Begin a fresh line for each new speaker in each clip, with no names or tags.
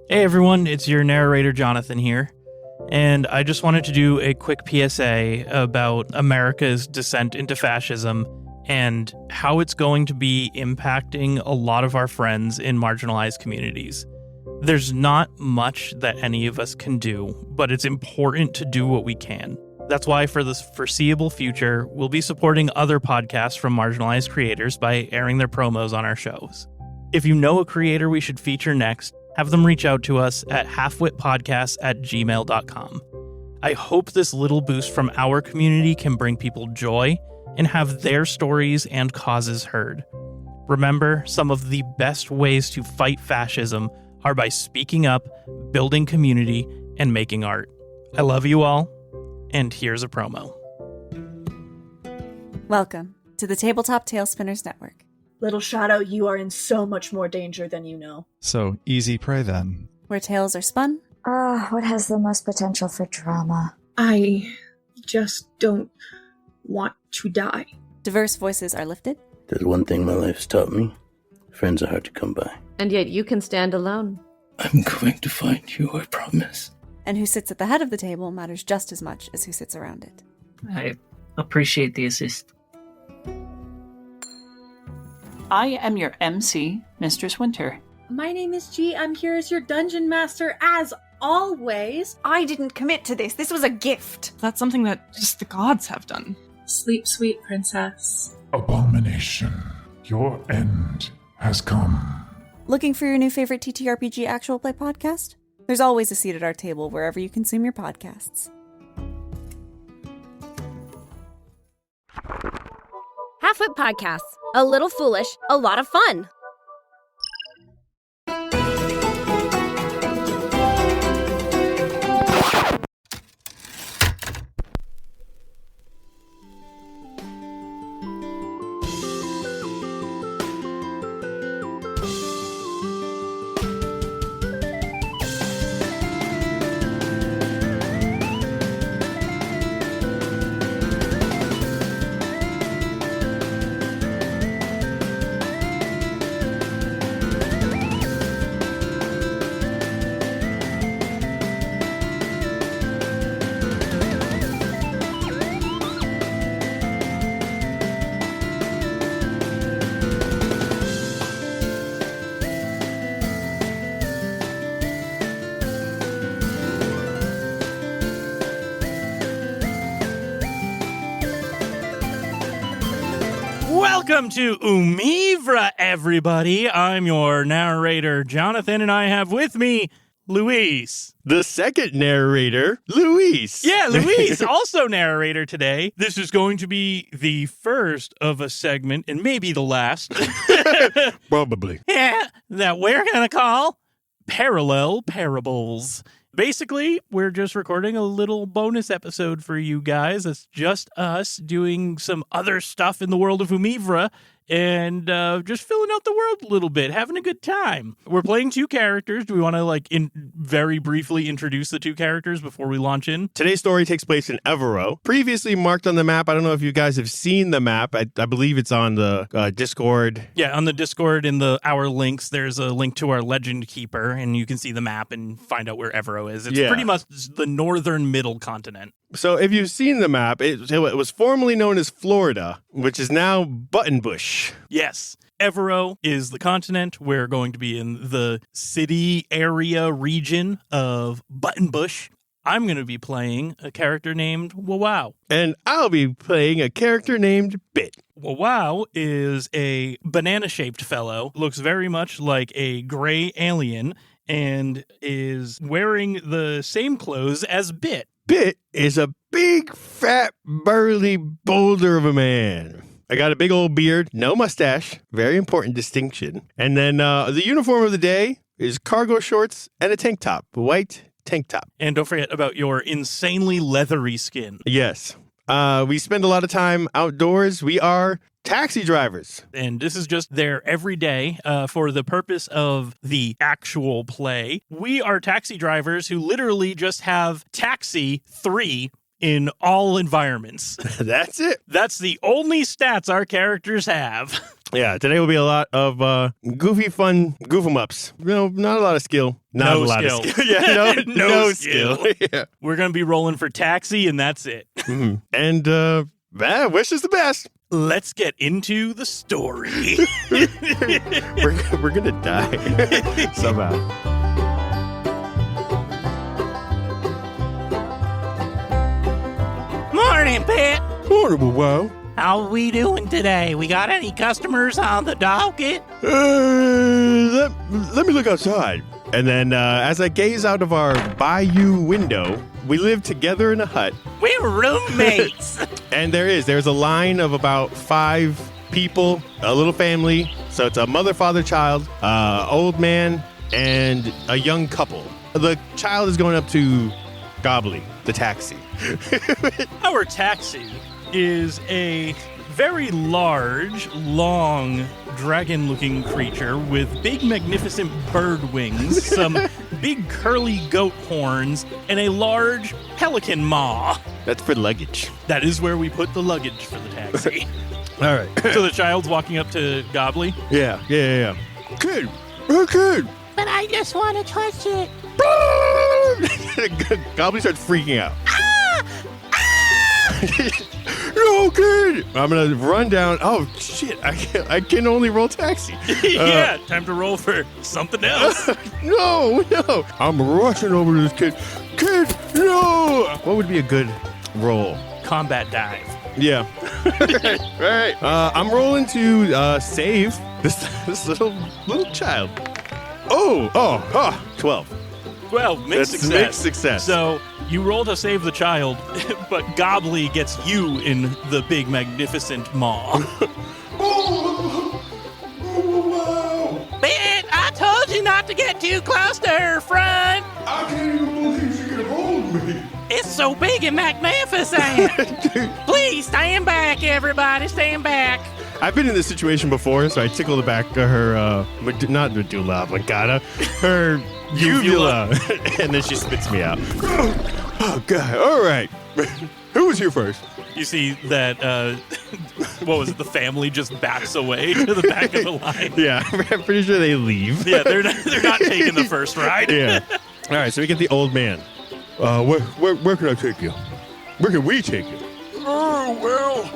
Hey everyone, it's your narrator Jonathan here, and I just wanted to do a quick PSA about America's descent into fascism and how it's going to be impacting a lot of our friends in marginalized communities. There's not much that any of us can do, but it's important to do what we can. That's why for the foreseeable future, we'll be supporting other podcasts from marginalized creators by airing their promos on our shows. If you know a creator we should feature next, have them reach out to us at halfwitpodcast@gmail.com. I hope this little boost from our community can bring people joy and have their stories and causes heard. Remember, some of the best ways to fight fascism are by speaking up, building community, and making art. I love you all, and here's a promo.
Welcome to the Tabletop Tailspinners Network.
Little Shadow, you are in so much more danger than you know.
So, easy prey then.
Where tales are spun.
What has the most potential for drama?
I just don't want to die.
Diverse voices are lifted.
There's one thing my life's taught me. Friends are hard to come by.
And yet you can stand alone.
I'm going to find you, I promise.
And who sits at the head of the table matters just as much as who sits around it.
I appreciate the assist.
I am your MC, Mistress Winter.
My name is G. I'm here as your dungeon master, as always.
I didn't commit to this. This was a gift.
That's something that just the gods have done.
Sleep, sweet princess.
Abomination, your end has come.
Looking for your new favorite TTRPG actual play podcast? There's always a seat at our table wherever you consume your podcasts.
Halfwit Podcasts. A little foolish, a lot of fun.
Welcome to Umivra, everybody. I'm your narrator, Jonathan, and I have with me Luis.
The second narrator, Luis.
Yeah, Luis, also narrator today. This is going to be the first of a segment, and maybe the last.
Probably.
Yeah, that we're going to call Parallel Parables. Basically, we're just recording a little bonus episode for you guys. It's just us doing some other stuff in the world of Umivra and just filling out the world a little bit, having a good time. We're playing two characters. Do we want to very briefly introduce the two characters before we launch in?
Today's story takes place in Evarow, previously marked on the map. I don't know if you guys have seen the map. I believe it's on the Discord.
Yeah, on the Discord in our links, there's a link to our Legend Keeper, and you can see the map and find out where Evarow is. It's pretty much the northern middle continent.
So if you've seen the map, it was formerly known as Florida, which is now Buttonbush.
Yes. Evarow is the continent. We're going to be in the city area region of Buttonbush. I'm going to be playing a character named Wow.
And I'll be playing a character named Bit.
Wow is a banana-shaped fellow, looks very much like a gray alien, and is wearing the same clothes as Bit.
Bit is a big, fat, burly boulder of a man. I got a big old beard, no mustache, very important distinction. And then the uniform of the day is cargo shorts and a tank top, white tank top.
And don't forget about your insanely leathery skin.
Yes. We spend a lot of time outdoors. We are taxi drivers.
And this is just there every day for the purpose of the actual play. We are taxi drivers who literally just have taxi 3 in all environments.
That's it.
That's the only stats our characters have.
Yeah, today will be a lot of goofy, fun goof-em-ups. Not a lot of skill. Not
No
a lot
skill.
of skill. Yeah, no
skill.
Yeah.
We're going to be rolling for taxi, and that's it.
Mm-hmm. And wish us the best.
Let's get into the story.
We're going to die somehow.
Morning, Pet.
Morning, wow.
How we doing today? We got any customers on the docket?
Let me look outside. And then as I gaze out of our bayou window, we live together in a hut.
We're roommates.
And there's a line of about 5 people, a little family. So it's a mother, father, child, old man, and a young couple. The child is going up to Gobbly, the taxi.
Our taxi is a very large, long, dragon-looking creature with big, magnificent bird wings, some big curly goat horns, and a large pelican maw.
That's for luggage.
That is where we put the luggage for the taxi.
All right.
So the child's walking up to Gobbly?
Yeah. Kid.
But I just want to touch it.
Gobbly starts freaking out. No, kid! I'm gonna run down. Oh shit! I can only roll taxi.
Yeah, time to roll for something else.
No! I'm rushing over to this kid. Kid, no! What would be a good roll?
Combat dive.
Yeah. Right. I'm rolling to save this little child. 12.
Well, mixed
That's
success.
mixed success.
So you roll to save the child, but Gobbly gets you in the big, magnificent maw.
Ben, I told you not to get too close to her front.
I can't even believe she can hold me.
It's so big and magnificent. Please stand back, everybody. Stand back.
I've been in this situation before, so I tickle the back of her, not medulla oblongata, her uvula, and then she spits me out. Oh, God. All right. Who was here first?
You see that, what was it, the family just backs away to the back of the line.
Yeah, I'm pretty sure they leave.
Yeah, they're not taking the first ride.
Yeah. All right, so we get the old man. Where can I take you? Where can we take you?
Oh, well,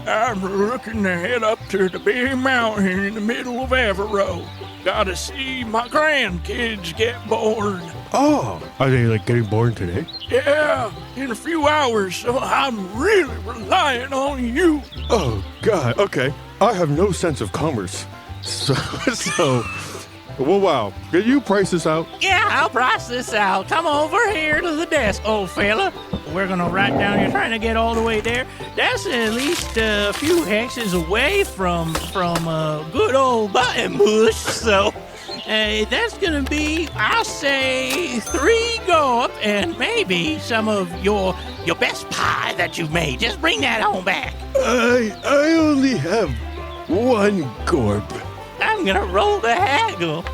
I'm looking to head up to the big mountain in the middle of Evarow. Gotta see my grandkids get born.
Oh, are they getting born today?
Yeah, in a few hours, so I'm really relying on you.
Oh, God, okay. I have no sense of commerce. So, well, wow. Can you price this out?
Yeah, I'll price this out. Come over here to the desk, old fella. We're gonna write down. You're trying to get all the way there. That's at least a few hexes away from good old Buttonbush. So that's gonna be, I'll say, 3 go up, and maybe some of your best pie that you've made. Just bring that on back.
I only have 1 gorp.
I'm gonna roll the haggle.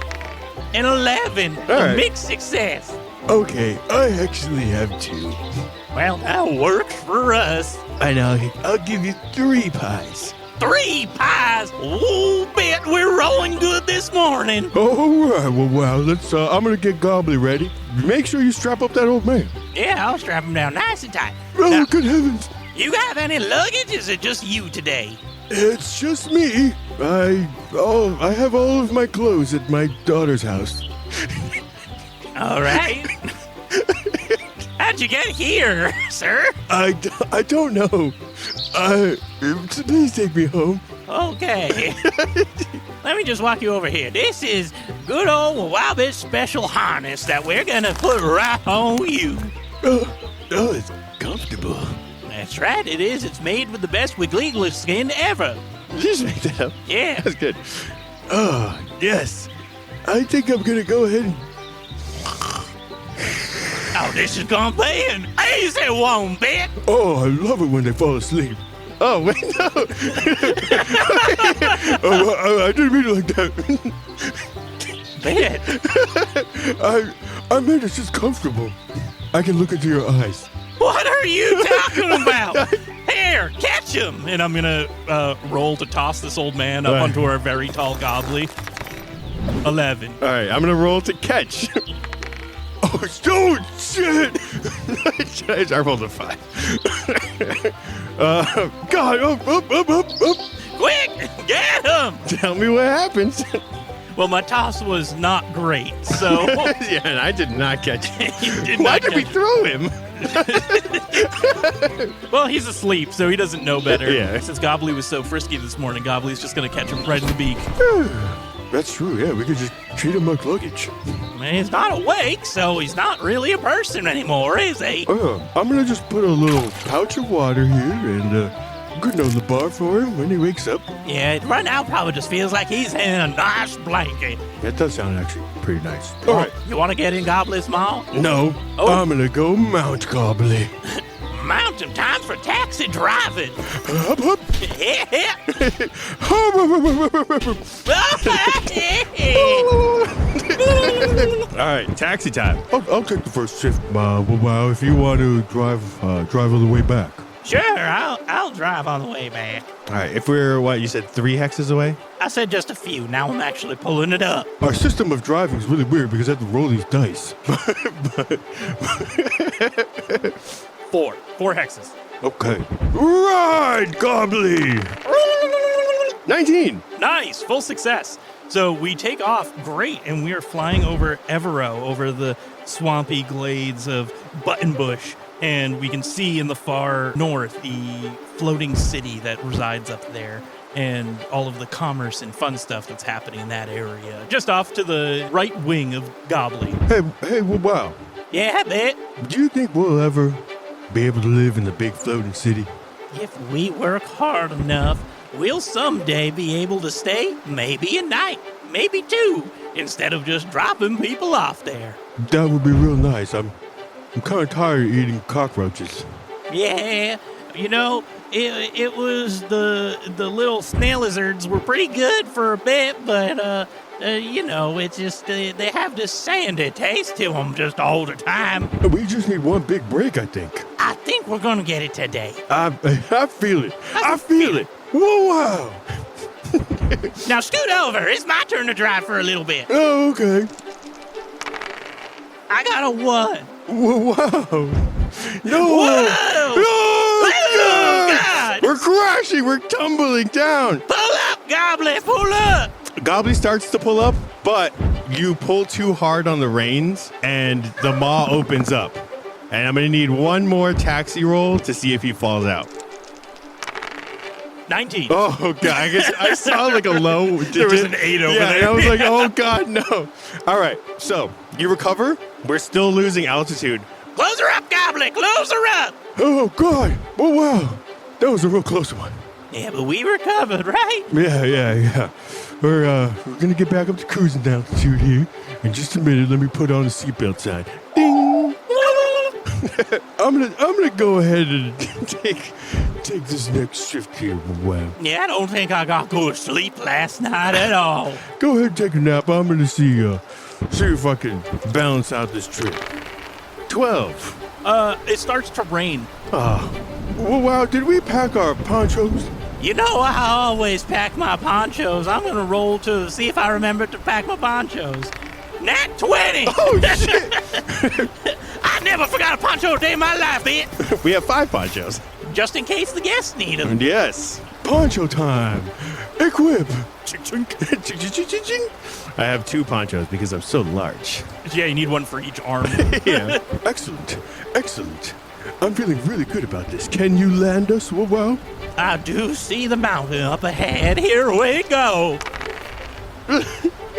An 11.
Right.
A mixed success.
Okay, I actually have 2.
Well, that works for us.
I know. I'll give you 3 pies.
3 pies? Oh, bet we're rolling good this morning.
All right. Well, wow. Let's. I'm gonna get Gobbly ready. Make sure you strap up that old man.
Yeah, I'll strap him down nice and tight.
Oh,
Now,
good heavens!
you got any luggage? Is it just you today?
It's just me. I have all of my clothes at my daughter's house.
All right. How'd you get here, sir?
I don't know. Please take me home.
Okay. Let me just walk you over here. This is good old Wabbit special harness that we're gonna put right on you.
Oh, it's comfortable.
That's right, it is. It's made with the best wiggly skin ever.
Did you just make that up?
Yeah.
That's good. Oh, yes. I think I'm gonna go ahead and...
Oh, this is gonna be an easy one, bet.
Oh, I love it when they fall asleep. Oh, wait, no. Oh, I didn't mean it like that.
Bet.
I meant it's just comfortable. I can look into your eyes.
What are you talking about? Here, catch
catch him. And I'm going to roll to toss this old man up onto our very tall Gobbly. 11.
All right, I'm going to roll to catch. Oh, shit. I rolled a 5. God, up.
Quick, get him!
Tell me what happens.
Well, my toss was not great, so...
Yeah, and I did not catch him.
Why
did we throw him?
Well, he's asleep, so he doesn't know better.
Yeah.
Since Gobbly was so frisky this morning, Gobbly's just going to catch him right in the beak.
That's true, yeah. We could just treat him like luggage.
He's not awake, so he's not really a person anymore, is he?
I'm going to just put a little pouch of water here and good on the bar for him when he wakes up.
Yeah, right now probably just feels like he's in a nice blanket.
That does sound actually pretty nice.
All right. You want to get in Gobbly's maw?
No, I'm going to go mount Gobbly.
Mountain, time for taxi driving.
Up. All right, taxi time. I'll take the first shift, wow, if you want to drive all the way back.
Sure, I'll drive on the way back.
All right, if we're, you said 3 hexes away?
I said just a few. Now I'm actually pulling it up.
Our system of driving is really weird because I have to roll these dice.
4 hexes.
Okay. Ride, Gobbly! 19!
Nice, full success. So we take off great, and we are flying over Evarow, over the swampy glades of Buttonbush. And we can see in the far north the floating city that resides up there and all of the commerce and fun stuff that's happening in that area. Just off to the right wing of Gobbly.
Hey, wow.
Yeah, bet.
Do you think we'll ever be able to live in the big floating city?
If we work hard enough, we'll someday be able to stay maybe a night, maybe 2, instead of just dropping people off there.
That would be real nice. I'm kind of tired of eating cockroaches.
Yeah, it was the little snail lizards were pretty good for a bit, but it's just they have this sandy taste to them just all the time.
We just need one big break, I think.
I think we're gonna get it today.
I feel it. I feel it. Whoa, wow.
Now scoot over. It's my turn to drive for a little bit.
Oh, okay.
I got a 1.
Whoa, wow. No.
Whoa.
No.
God.
We're crashing. We're tumbling down.
Pull up, Gobbly. Pull up.
Gobbly starts to pull up, but you pull too hard on the reins, and the maw opens up. And I'm going to need one more taxi roll to see if he falls out.
19.
Oh, God. I guess I saw like a low digit.
There was an 8 over there.
And I was like, oh, God, no. All right. So you recover. We're still losing altitude.
Close her up, Gobbly. Close her up.
Oh, God. Oh, wow. That was a real close one.
Yeah, but we recovered, right?
Yeah. We're going to get back up to cruising altitude here. In just a minute, let me put on the seatbelt sign. Ding. I'm gonna go ahead and take this next shift here. Wow.
Yeah, I don't think I got good sleep last night at all.
Go ahead and take a nap. I'm gonna see if I can balance out this trip. 12.
It starts to rain.
Well, wow, did we pack our ponchos?
You know I always pack my ponchos. I'm gonna roll to see if I remember to pack my ponchos. Nat 20!
Oh, shit!
I never forgot a poncho a day in my life, bitch.
We have 5 ponchos.
Just in case the guests need them.
Yes. Poncho time. Equip. I have 2 ponchos because I'm so large.
Yeah, you need one for each arm.
Yeah. Excellent. I'm feeling really good about this. Can you land us? Wow.
I do see the mountain up ahead. Here we go.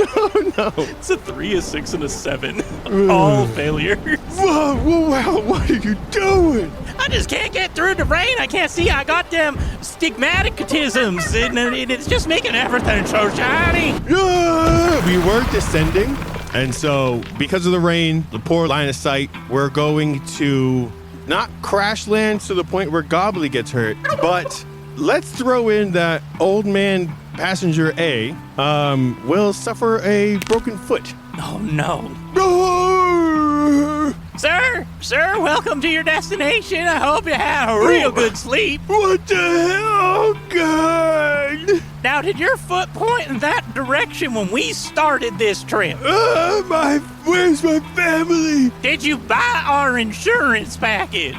Oh, no.
It's a 3, a 6, and a 7. All failures.
Wow. What are you doing?
I just can't get through the rain. I can't see. I got them stigmatisms, and it's just making everything so shiny.
We were descending, and so because of the rain, the poor line of sight, we're going to not crash land to the point where Gobbly gets hurt, but let's throw in that old man passenger A will suffer a broken foot.
Oh, no. Sir, welcome to your destination. I hope you had a real good sleep.
What the hell? Oh, God!
Now, did your foot point in that direction when we started this trip?
Where's my family?
Did you buy our insurance package?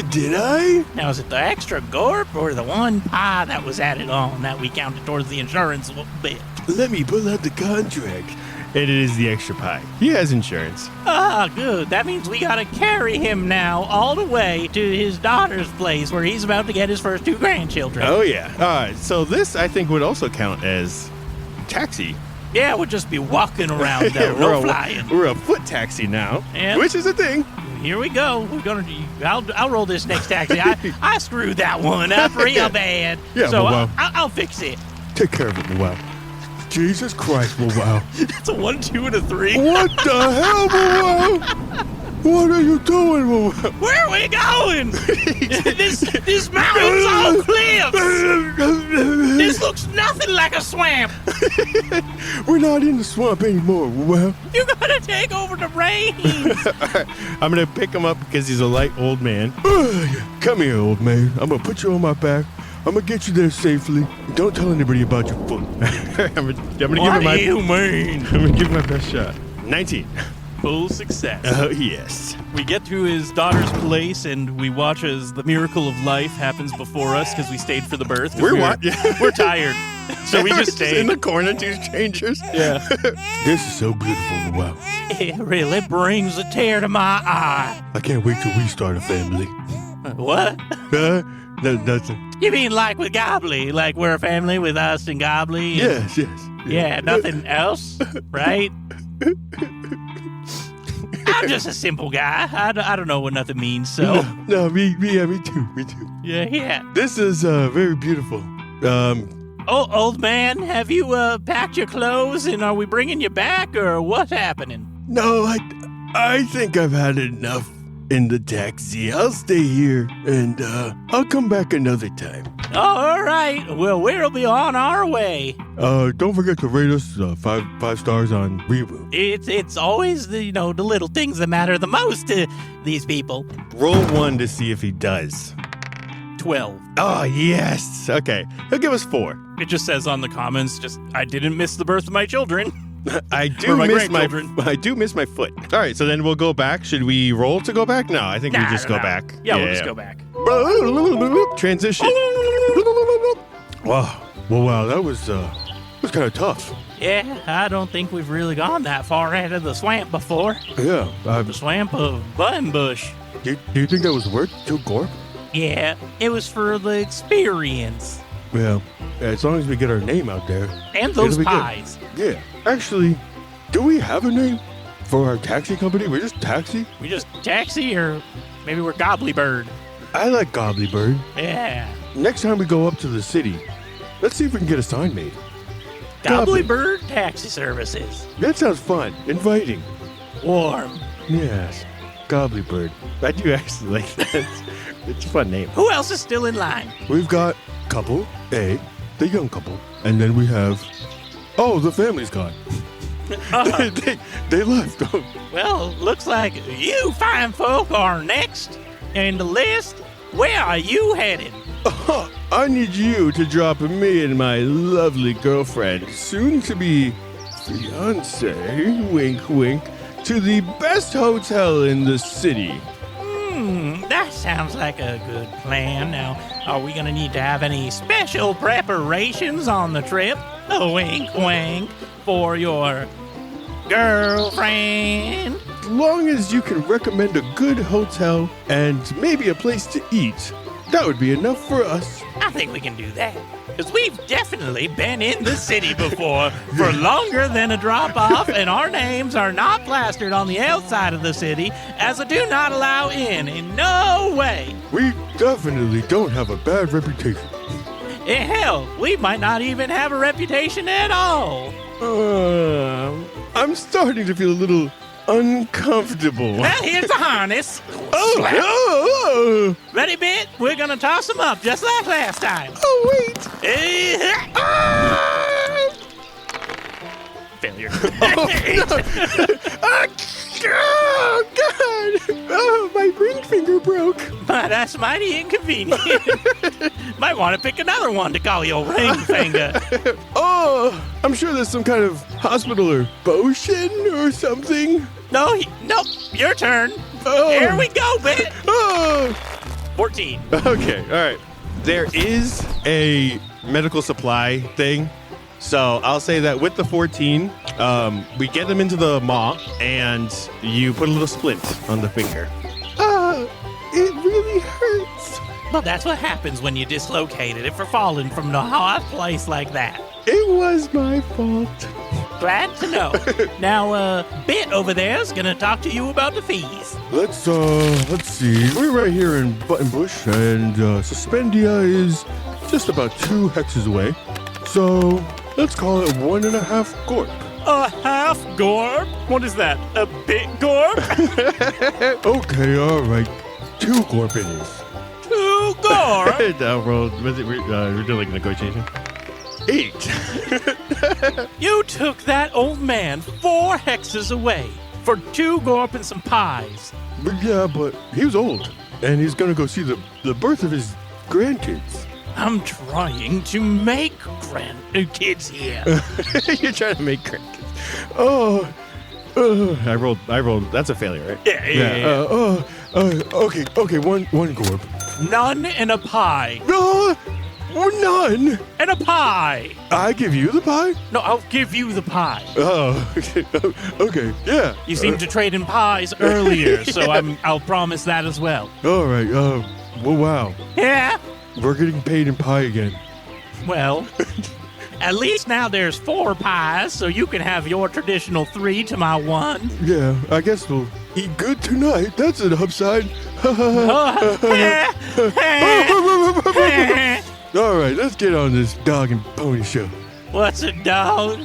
Did I?
Now, is it the extra gorp or the one pie that was added on that we counted towards the insurance bit?
Let me pull out the contract. It is the extra pie. He has insurance.
Ah, good. That means we gotta carry him now all the way to his daughter's place where he's about to get his first 2 grandchildren.
Oh, yeah. All right. So this, I think, would also count as taxi.
Yeah, we'll just be walking around, though. No flying.
We're a foot taxi now,
yep.
Which is a thing.
Here we go. We're gonna. I'll roll this next taxi. I screwed that one up real bad.
Yeah,
so
wow.
I'll fix it.
Take care of it, wow. Jesus Christ, wow.
It's a 1, 2, and a 3.
What the hell, wow? What are you doing, wow?
Where are we going? this mountain's all cliffs. This looks nothing like a swamp.
We're not in the swamp anymore, wow.
You gotta take over the reins.
Right, I'm gonna pick him up because he's a light old man. Come here, old man. I'm gonna put you on my back. I'm gonna get you there safely. Don't tell anybody about your foot. I'm gonna give him
What do you mean?
I'm gonna give him my best shot. 19.
Full success.
Oh, yes.
We get to his daughter's place, and we watch as the miracle of life happens before us because we stayed for the birth.
We're
tired. So we just stayed.
In the corner, 2 strangers.
Yeah.
This is so beautiful, wow.
It really brings a tear to my eye.
I can't wait till we start a family.
What?
Nothing.
You mean like with Gobbly? Like we're a family with us and Gobbly?
Yes.
Yeah, nothing else, right? I'm just a simple guy. I don't know what nothing means, so.
No, me too.
Yeah.
This is very beautiful.
Oh, old man, have you packed your clothes and are we bringing you back or what's happening?
No, I think I've had enough in the taxi. I'll stay here and I'll come back another time.
All right. Well, we'll be on our way.
Don't forget to rate us 5 stars on Reboot.
It's always the little things that matter the most to these people.
Roll 1 to see if he does.
12.
Oh, yes. Okay. He'll give us 4.
It just says on the comments, I didn't miss the birth of my children.
I do miss my foot. All right, so then we'll go back. Should we roll to go back? No, I think we just go back.
Yeah, we'll just go back.
Transition. Wow. Well, wow, that was kind of tough.
Yeah, I don't think we've really gone that far out of the swamp before.
Yeah.
The swamp of Buttonbush.
Do you think that was worth 2 gorp?
Yeah, it was for the experience.
Well, as long as we get our name out there.
And those pies.
Good. Yeah. Actually, do we have a name for our taxi company? We're just taxi?
We just taxi or maybe we're Gobbly Bird.
I like Gobbly Bird.
Yeah.
Next time we go up to the city, let's see if we can get a sign made.
Gobbly Bird Taxi Services.
That sounds fun. Inviting.
Warm.
Yes. Gobbly Bird. I do actually like that. It's a fun name.
Who else is still in line?
We've got couple A, the young couple, and then we have... Oh, the family's gone. They left.
Well, looks like you fine folk are next in the list. Where are you headed?
I need you to drop me and my lovely girlfriend, soon to be fiance, wink wink, to the best hotel in the city.
That sounds like a good plan. Now, are we going to need to have any special preparations on the trip? A wink wink for your girlfriend.
As long as you can recommend a good hotel and maybe a place to eat, that would be enough for us.
I think we can do that. Because we've definitely been in the city before for longer than a drop-off, and our names are not plastered on the outside of the city as a do not allow in no way.
We definitely don't have a bad reputation.
Hell, we might not even have a reputation at all.
I'm starting to feel a little uncomfortable.
Well, here's the harness.
Oh.
Ready, Bit? We're going to toss them up just like last time.
Oh, wait.
Failure.
Oh, God. finger broke.
But that's mighty inconvenient. Might want to pick another one to call your ring finger.
Oh, I'm sure there's some kind of hospital or potion or something.
Nope, your turn.
Oh.
Here we go, Bit.
Oh.
14.
Okay, all right. There is a medical supply thing. So I'll say that with the 14, we get them into the maw, and you put a little splint on the finger. It really hurts.
Well, that's what happens when you dislocate it for falling from the high place like that.
It was my fault.
Glad to know. Now, Bit over there is going to talk to you about the fees.
Let's see. We're right here in Buttonbush, and Suspendia is just about 2 hexes away. So let's call it 1.5 gorp.
A half gorp? What is that? A bit gorp?
Okay, all right. 2 gorp it is.
2 gorp?
We're doing like negotiation. 8.
You took that old man 4 hexes away for 2 gorp and some pies.
But he was old, and he's gonna go see the birth of his grandkids.
I'm trying to make kids here.
You're trying to make grandkids. Oh, I rolled. That's a failure, right?
Yeah.
Okay. One gorp.
None and a pie.
None.
And a pie.
I give you the pie?
No, I'll give you the pie.
Oh, okay. Yeah.
You seemed to trade in pies earlier, so I'll promise that as well.
All right. Well, wow.
Yeah.
We're getting paid in pie again.
Well, at least now there's 4 pies, so you can have your traditional 3 to my 1.
Yeah, I guess we'll eat good tonight. That's an upside. All right, let's get on this dog and pony show.
What's a dog?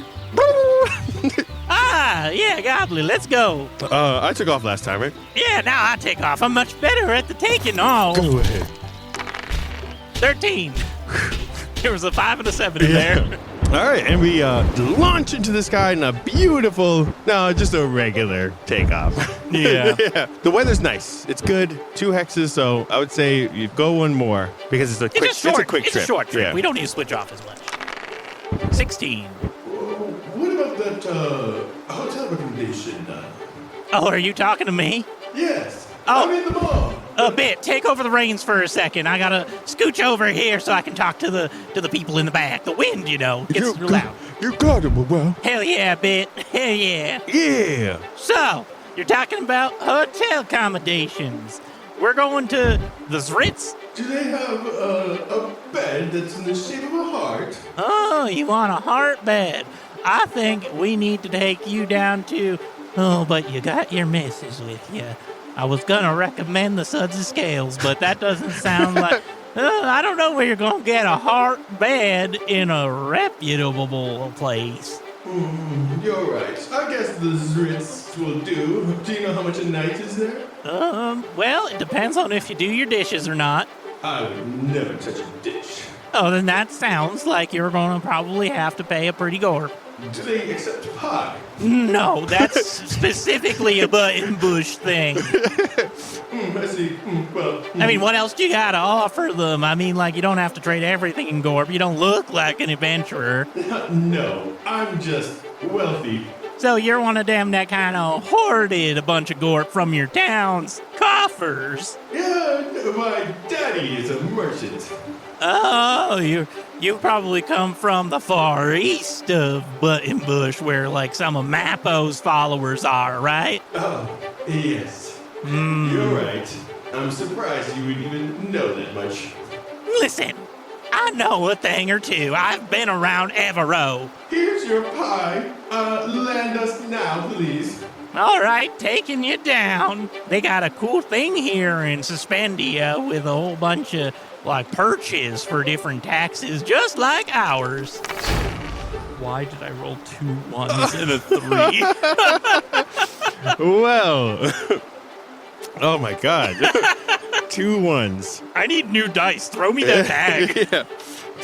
Yeah, Gobbly, let's go.
I took off last time, right?
Yeah, now I take off. I'm much better at the taking off.
Go ahead.
13. There was a 5 and a 7 in there.
All right, and we launch into the sky in a beautiful, just a regular takeoff.
Yeah.
Yeah. The weather's nice. It's good. 2 hexes, so I would say you go one more because it's a quick trip.
It's a short trip.
Yeah.
We don't need to switch off as much. 16.
What about that hotel recommendation?
Oh, are you talking to me?
Yes.
Oh.
I'm in the mall.
Bit, take over the reins for a second. I gotta scooch over here so I can talk to the people in the back. The wind, gets real loud.
You got it, well.
Hell yeah, Bit. Hell yeah.
Yeah.
So, you're talking about hotel accommodations. We're going to the Zritz.
Do they have a bed that's in the shape of a heart?
Oh, you want a heart bed? I think we need to take you down to... Oh, but you got your missus with you. I was going to recommend the Suds and Scales, but that doesn't sound like... I don't know where you're going to get a heart bed in a reputable place.
You're right. I guess the Zritz will do. Do you know how much a night is there?
Well, it depends on if you do your dishes or not.
I would never touch a dish.
Oh, then that sounds like you're going to probably have to pay a pretty gorp.
Do they accept pie?
No, that's specifically a Buttonbush thing.
I see. Well,
I mean, what else do you got to offer them? I mean, like, you don't have to trade everything in gorp. You don't look like an adventurer.
No, I'm just wealthy.
So you're one of them that kind of hoarded a bunch of gorp from your town's coffers.
Yeah, my daddy is a merchant.
Oh, you probably come from the far east of Buttonbush, where like some of Mappo's followers are, right?
Oh, yes. You're right. I'm surprised you would even know that much.
Listen, I know a thing or two. I've been around Evarow.
Here's your pie. Land us now, please.
All right, taking you down. They got a cool thing here in Suspendia with a whole bunch of like perches for different taxes, just like ours. Why did I roll 2 1s and a 3?
Well, oh my God. 2 1s.
I need new dice. Throw me that bag.
Yeah.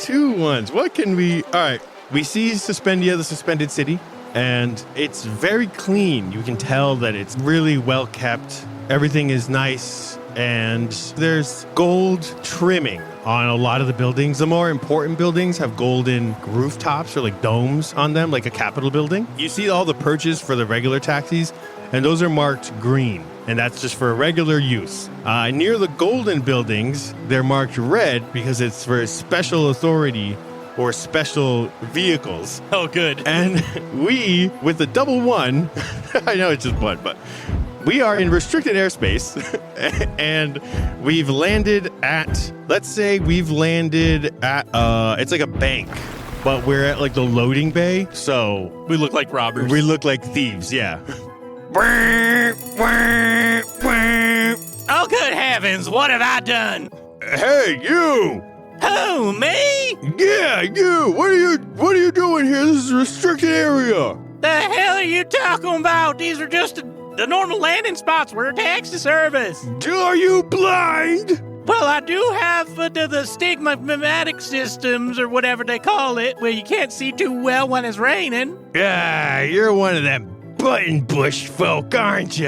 2 1s. What can we... All right. We see Suspendia, the suspended city, and it's very clean. You can tell that it's really well kept. Everything is nice and there's gold trimming on a lot of the buildings. The more important buildings have golden rooftops or like domes on them, like a Capitol building. You see all the perches for the regular taxis, and those are marked green, and that's just for regular use. Near the golden buildings, they're marked red because it's for special authority or special vehicles.
Oh, good.
And we, with the double one, I know it's just one, but we are in restricted airspace, and we've landed at, it's like a bank, but we're at like the loading bay, so
we look like robbers.
We look like thieves, yeah.
Oh, good heavens, what have I done?
Hey, you!
Who, me?
Yeah, you! What are you doing here? This is a restricted area.
The hell are you talking about? These are just the normal landing spots. We're a taxi service.
Are you blind?
Well, I do have the stigmatic systems or whatever they call it, where you can't see too well when it's raining.
Yeah, you're one of them Buttonbush folk, aren't you?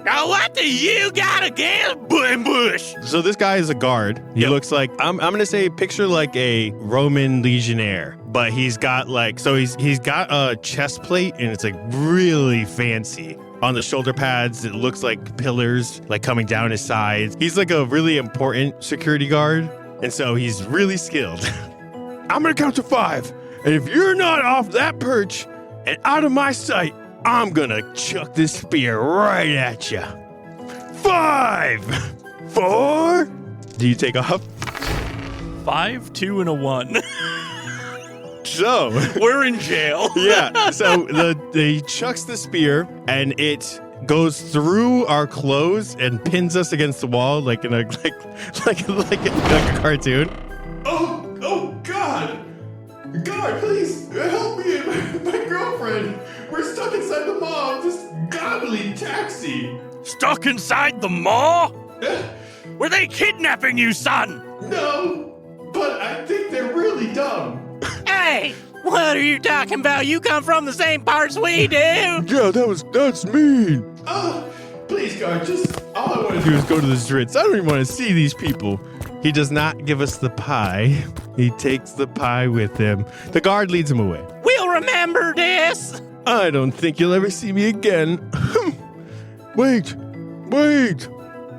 Now, what do you got against Buttonbush?
So this guy is a guard. He looks like, I'm going to say, picture like a Roman legionnaire. But he's got like, so he's got a chest plate, and it's like really fancy. On the shoulder pads, it looks like pillars like coming down his sides. He's like a really important security guard. And so he's really skilled. I'm going to count to 5. And if you're not off that perch and out of my sight, I'm gonna chuck this spear right at you. 5, 4. Do you take off?
5, 2, and a 1.
So
we're in jail.
Yeah. So he chucks the spear, and it goes through our clothes and pins us against the wall, like in a like a cartoon.
Oh God! God, please help me and my girlfriend. We're stuck inside the maw of this gobbly taxi.
Stuck inside the maw? Were they kidnapping you, son?
No, but I think they're really dumb.
Hey, what are you talking about? You come from the same parts we do.
Yeah, that's mean.
Please, God, just all I want
to do is go to the streets. I don't even want to see these people. He does not give us the pie. He takes the pie with him. The guard leads him away.
We'll remember this.
I don't think you'll ever see me again. Wait.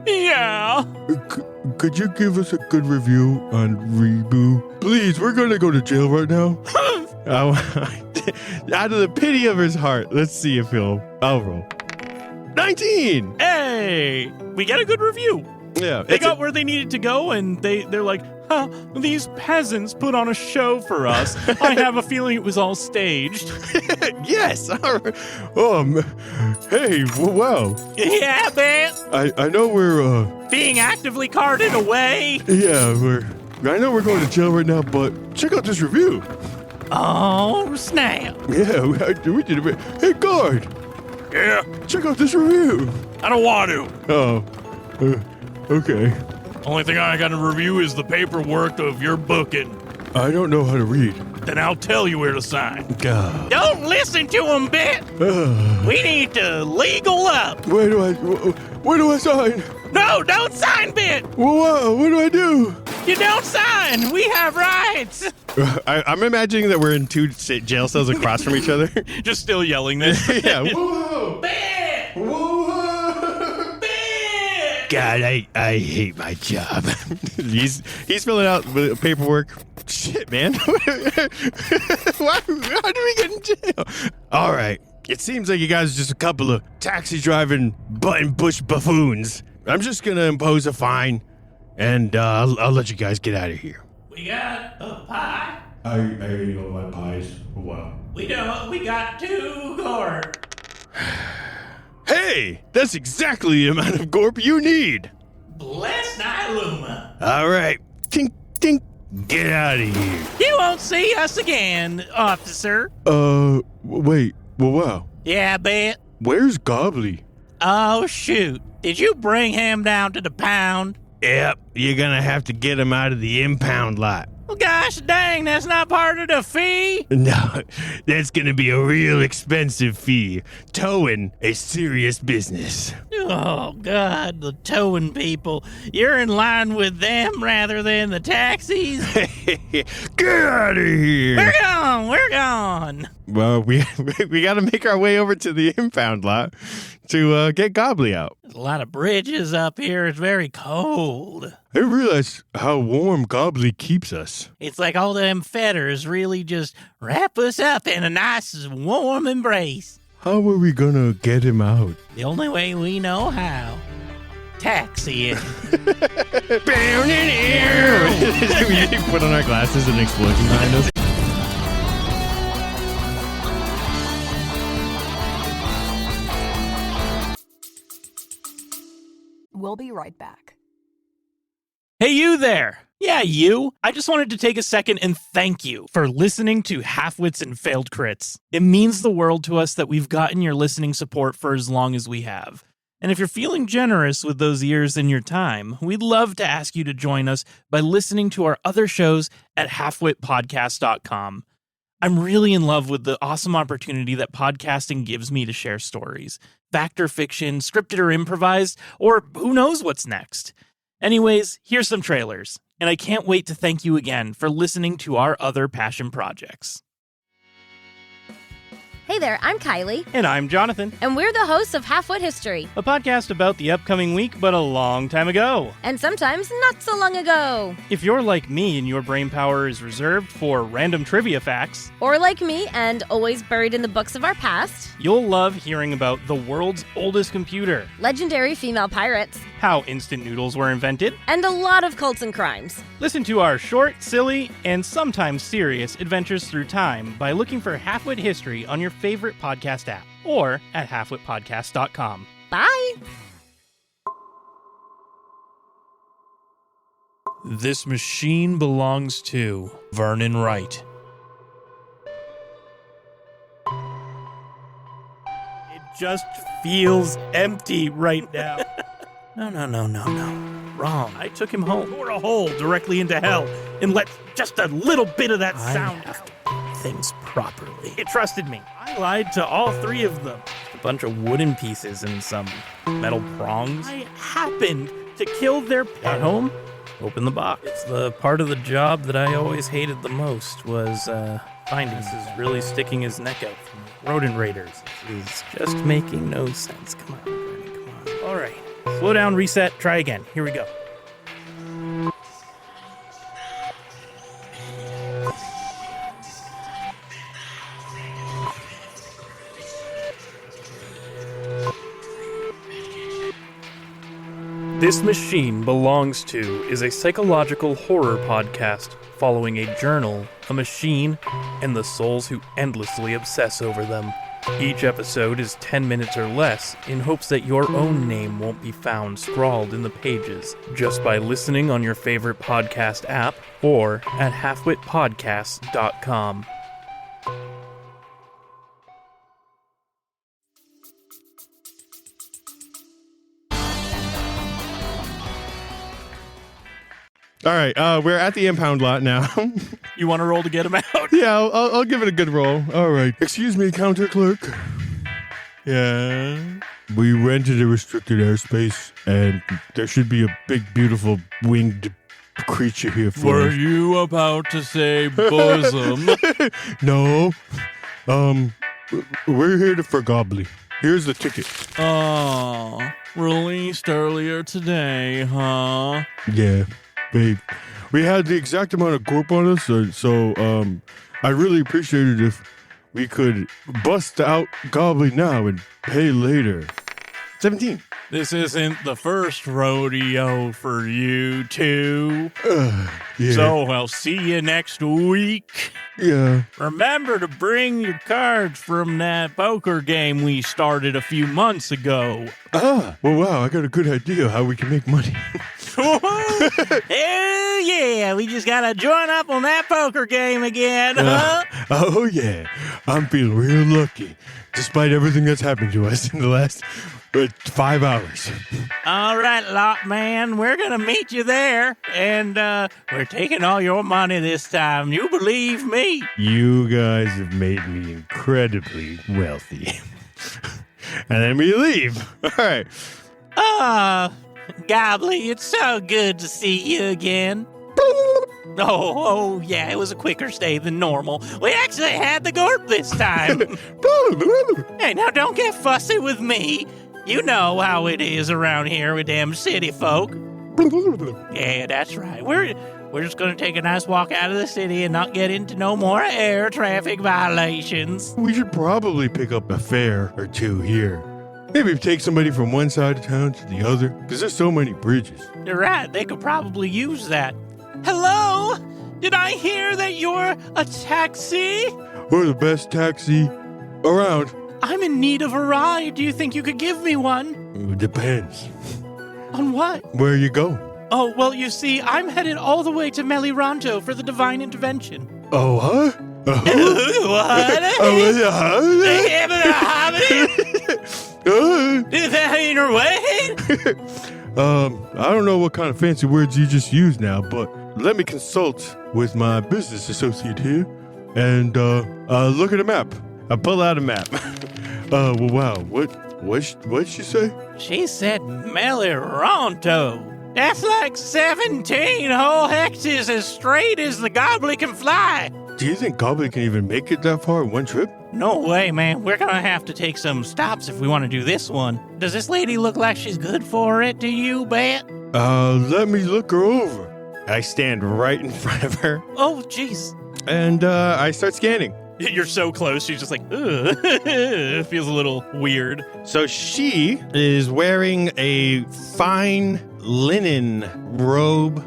Yeah.
Could you give us a good review on Reboot? Please, we're going to go to jail right now. Out of the pity of his heart, let's see if I'll roll. 19!
Hey, we got a good review.
Yeah.
They got where they needed to go, and they're like, these peasants put on a show for us. I have a feeling it was all staged.
Yes. Hey, wow.
Yeah, man.
I know we're
being actively carted away.
Yeah, I know we're going to jail right now, but check out this review.
Oh, snap.
Yeah, we did a bit. Hey, guard.
Yeah?
Check out this review.
I don't want to.
Oh, okay.
Only thing I got to review is the paperwork of your booking.
I don't know how to read.
Then I'll tell you where to sign.
God.
Don't listen to him, Bit. We need to legal up.
Where do I sign?
No, don't sign, Bit.
Well, what do I do?
You don't sign. We have rights.
I'm imagining that we're in 2 jail cells across from each other.
Just still yelling this.
Yeah.
Whoa!
Bit!
Whoa!
God, I hate my job. He's filling out the paperwork. Shit, man. How did we get in jail? All right. It seems like you guys are just a couple of taxi driving Buttonbush buffoons. I'm just going to impose a fine, and I'll let you guys get out of here.
We got a pie.
I ate all my pies. Wow.
We got 2 gorp.
Hey, that's exactly the amount of gorp you need.
Bless Nyluma.
All right. Tink, tink. Get out of here.
You won't see us again, officer.
Wait. Well, wow.
Yeah, I bet.
Where's Gobbly?
Oh, shoot. Did you bring him down to the pound?
Yep. You're gonna have to get him out of the impound lot.
Well, gosh dang, that's not part of the fee.
No, that's gonna be a real expensive fee. Towing a serious business.
Oh, God, the towing people. You're in line with them rather than the taxis.
Get out of here!
We're gone.
Well, we got to make our way over to the impound lot to get Gobbly out.
There's a lot of bridges up here. It's very cold.
I didn't realize how warm Gobbly keeps us.
It's like all them fetters really just wrap us up in a nice warm embrace.
How are we gonna get him out?
The only way we know how. Taxiing.
We put on our glasses and explosion behind us.
We'll be right back.
Hey, you there! Yeah, you! I just wanted to take a second and thank you for listening to Halfwits and Failed Crits. It means the world to us that we've gotten your listening support for as long as we have. And if you're feeling generous with those years and your time, we'd love to ask you to join us by listening to our other shows at halfwitpodcast.com. I'm really in love with the awesome opportunity that podcasting gives me to share stories. Fact or fiction, scripted or improvised, or who knows what's next. Anyways, here's some trailers, and I can't wait to thank you again for listening to our other passion projects.
Hey there, I'm Kylie.
And I'm Jonathan.
And we're the hosts of Halfwit History,
a podcast about the upcoming week, but a long time ago.
And sometimes not so long ago.
If you're like me and your brain power is reserved for random trivia facts,
or like me and always buried in the books of our past,
you'll love hearing about the world's oldest computer,
legendary female pirates,
how instant noodles were invented,
and a lot of cults and crimes.
Listen to our short, silly, and sometimes serious adventures through time by looking for Halfwit History on your favorite podcast app or at halfwitpodcast.com.
Bye!
This machine belongs to Vernon Wright. It just feels empty right now. No. Wrong. I took him home. Tore a hole directly into hell and let just a little bit of that sound out. Things properly. It trusted me. I lied to all three of them. A bunch of wooden pieces and some metal prongs. I happened to kill their pet. Got home, open the box. It's the part of the job that I always hated the most was finding. This is really sticking his neck out from rodent raiders. This is just making no sense. Come on, Bernie, come on. All right. Slow down, reset, try again. Here we go. This Machine Belongs To is a psychological horror podcast following a journal, a machine, and the souls who endlessly obsess over them. Each episode is 10 minutes or less in hopes that your own name won't be found scrawled in the pages just by listening on your favorite podcast app or at halfwitpodcast.com.
All right, we're at the impound lot now.
You want to roll to get him out?
Yeah, I'll give it a good roll. All right. Excuse me, counter clerk. Yeah? We rented a restricted airspace, and there should be a big, beautiful winged creature here for
Were
us.
you about to say bosom?
No. We're here for Gobbly. Here's the ticket.
Oh, released earlier today, huh?
Yeah. Babe, we had the exact amount of corp on us, so I really appreciate it if we could bust out Gobbly now and pay later. 17.
This isn't the first rodeo for you two.
Yeah.
So I'll see you next week.
Yeah.
Remember to bring your cards from that poker game we started a few months ago.
Well, wow, I got a good idea how we can make money.
Hell yeah, we just gotta join up on that poker game again, huh?
Oh, yeah. I'm feeling real lucky, despite everything that's happened to us in the last 5 hours.
All right, lot man, we're gonna meet you there, and we're taking all your money this time. You believe me?
You guys have made me incredibly wealthy. And then we leave. All right.
Ah, Gobbly, it's so good to see you again. Oh, yeah, it was a quicker stay than normal. We actually had the gorp this time. Hey, now don't get fussy with me. You know how it is around here with them city folk. Yeah, that's right. We're just going to take a nice walk out of the city and not get into no more air traffic violations.
We should probably pick up a fare or two here. Maybe take somebody from one side of town to the other, because there's so many bridges.
You're right, they could probably use that. Hello? Did I hear that you're a taxi?
We're the best taxi around.
I'm in need of a ride. Do you think you could give me one?
It depends.
On what?
Where you go?
Oh, well, you see, I'm headed all the way to Meliranto for the divine intervention.
Oh, huh?
What? Is that in your way?
I don't know what kind of fancy words you just used now, but let me consult with my business associate here and look at a map. I pull out a map. Well, wow, what'd she say?
She said Meliranto. That's like 17 whole hexes as straight as the Gobbly can fly.
Do you think Gobbly can even make it that far in one trip?
No way, man. We're gonna have to take some stops if we want to do this one. Does this lady look like she's good for it to you, Bet?
Let me look her over. I stand right in front of her.
Oh, jeez.
And I start scanning.
You're so close, she's just like, ugh. It feels a little weird.
So she is wearing a fine linen robe.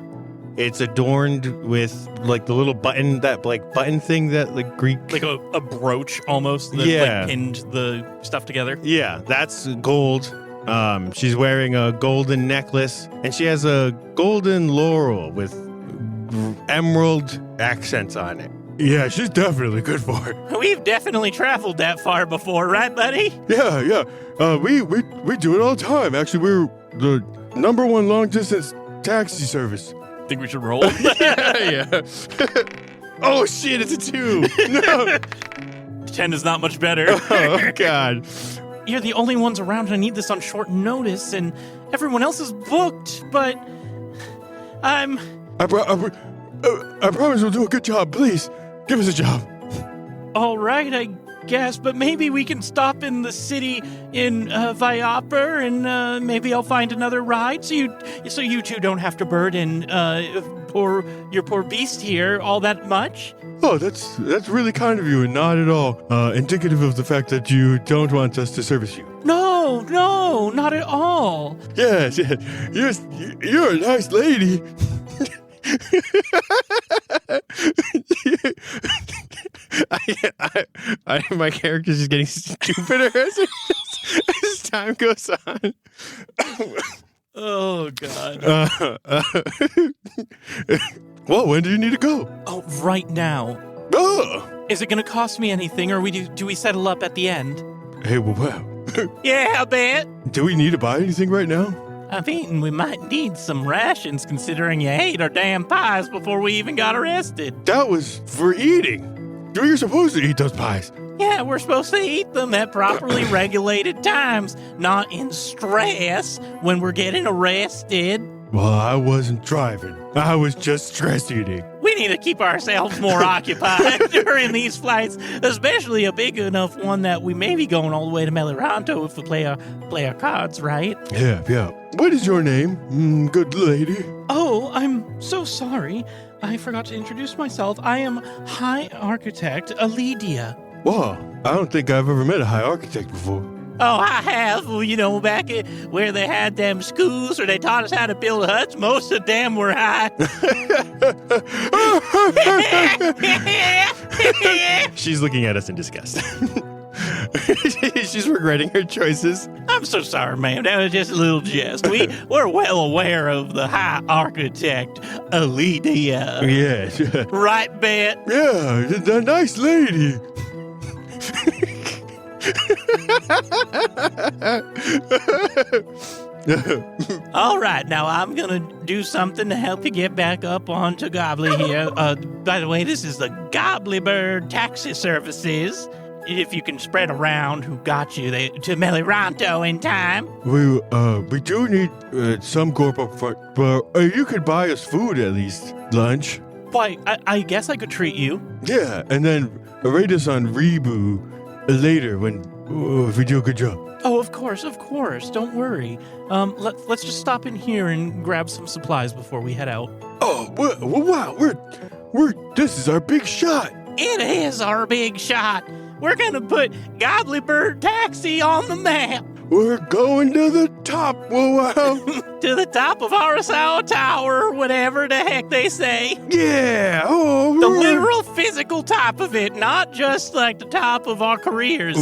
It's adorned with like the little button, that like button thing that like Greek.
Like a brooch almost that like pinned the stuff together.
Yeah, that's gold. She's wearing a golden necklace and she has a golden laurel with emerald accents on it. Yeah, she's definitely good for it.
We've definitely traveled that far before, right, buddy?
Yeah. We do it all the time. Actually, we're the #1 long distance taxi service.
Think we should roll?
Yeah. Oh shit! It's a 2. No.
10 is not much better.
Oh God.
You're the only ones around, and I need this on short notice, and everyone else is booked. But
I promise we'll do a good job. Please, give us a job.
All right, I guess, but maybe we can stop in the city in Viaper, and maybe I'll find another ride, so you two don't have to burden your poor beast here all that much.
Oh, that's really kind of you, and not at all indicative of the fact that you don't want us to service you.
No, not at all.
Yes, you're a nice lady. My character's just getting stupider as time goes on.
Oh, God.
Well, when do you need to go?
Oh, right now.
Oh!
Is it going to cost me anything, or do we settle up at the end?
Hey, well.
Yeah, I bet.
Do we need to buy anything right now?
I mean, we might need some rations considering you ate our damn pies before we even got arrested.
That was for eating. You're supposed to eat those pies.
Yeah, we're supposed to eat them at properly regulated times, not in stress when we're getting arrested.
Well, I wasn't driving. I was just stress eating.
We need to keep ourselves more occupied during these flights, especially a big enough one that we may be going all the way to Meliranto if we play our cards right.
Yeah. What is your name, good lady?
Oh, I'm so sorry. I forgot to introduce myself. I am High Architect Aledia.
Wow, I don't think I've ever met a high architect before.
Oh, I have. Well, back where they had them schools where they taught us how to build huts, most of them were high.
She's looking at us in disgust. She's regretting her choices.
I'm so sorry, ma'am. That was just a little jest. We're well aware of the high architect, Aledia.
Yes.
Right, Bet?
Yeah, the nice lady.
All right, now I'm gonna do something to help you get back up onto Gobbly here. By the way, this is the Gobbly Bird Taxi Services. if you can spread around who got you to Meliranto in time.
We do need some corp up front, but you could buy us food at least. Lunch.
Why, I guess I could treat you.
Yeah, and then rate us on Rebu later if we do a good job.
Oh, of course. Don't worry. Let's just stop in here and grab some supplies before we head out.
Oh, wow, this is our big shot.
It is our big shot. We're going to put Gobbly Bird Taxi on the map.
We're going to the top, wow.
To the top of Arasawa Tower, whatever the heck they say.
Yeah.
The literal physical top of it, not just like the top of our careers.